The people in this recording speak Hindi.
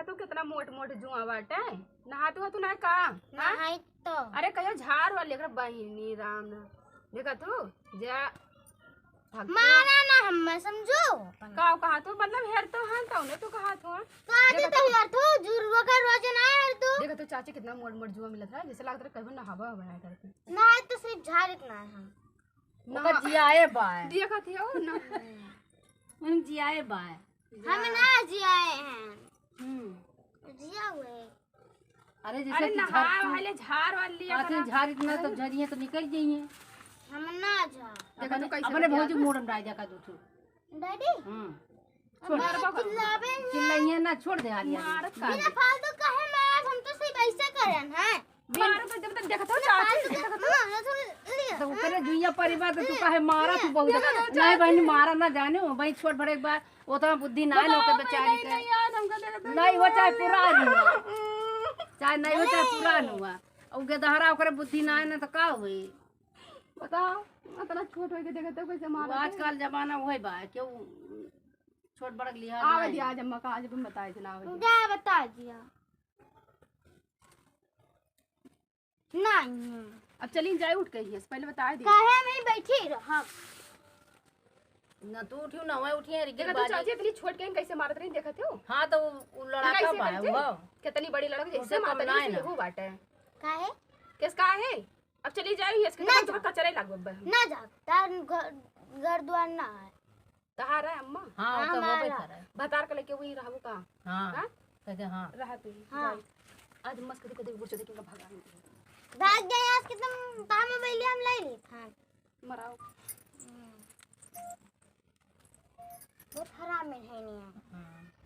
तू कितना मोट मोट जुआ बाटे नहातू हतू ना का नहाई तो अरे कहियो झाड़ वाले एकरा बहिनी राम ना देखा तू जा मारा ना हमें समझो का कहा तू मतलब हेर तो हां तो ने तू कहा तू काहे तो यार तो जुरवा का रोज ना यार तू देखा तू चाची कितना मोट मोट जुआ मिलत है जैसे लगता है कभी नहावा बनाया करते ना तो सिर्फ झाड़त ना हम ओकर जियाए बाय देखा थी ओ ना हम जियाए बाय हम ना जियाए हैं जिया हुए अरे जैसे अरे कि नहा वाले झाड़ वाली आते झाड़ इतना तो झरिए तो निकल जाइए हम ना जा देखा तू कैसे अपने भौजी मोड़न डाल जा का दूठू डैडी चिल्लावे चिल्लाइए ना छोड़ दे हालिया मारत का बिना फालतू कहे मार हम तो सिर्फ ऐसे करन हैं मार पे जब तक देखा तो चाची तो करे जुइया परिवार तो तू काहे मारा तू बहुत नहीं बहनी मारा ना जाने हो भाई छोड़ बड़े एक बार उतना बुद्धि ना है लोग बेचारी के नहीं यार हमका देखा नहीं वो चाहे पुरान हुआ चाहे नहीं हो चाहे पुरान हुआ और गदहरा ओकरे बुद्धि ना है ना तो का हुई बताओ इतना छोट होके देखा तो कैसे मार आजकल जमाना वही बा क्यों छोट बड़क लिया आवे दिया आज अम्मा का आज भी बताए थे ना आवे क्या बता दिया नहीं अब चली जाए उठ के ही पहले बता दी काहे में बैठी रह ना तू उठियो ना वही उठिए रे देखा तो चाची इतनी छोट के कैसे मारत रही देखा थे हां तो वो लड़ाका बा वो कितनी बड़ी लड़क जैसे उसे माता कम जी ना हो बाटे काहे किस का है अब चली जाए इसके ना तो कचरे लागब ना जा तार घर द्वार ना है तहारा है अम्मा हां तो वो भी करे बतार के लेके वही रहबो का हां कहते हां रहा तू हाँ। आज मस्त कदी कदी गुरचो देखेगा भगवान भाग गए आज कितना काम में बैली हम ले ली खान मराओ बहुत हराम है नहीं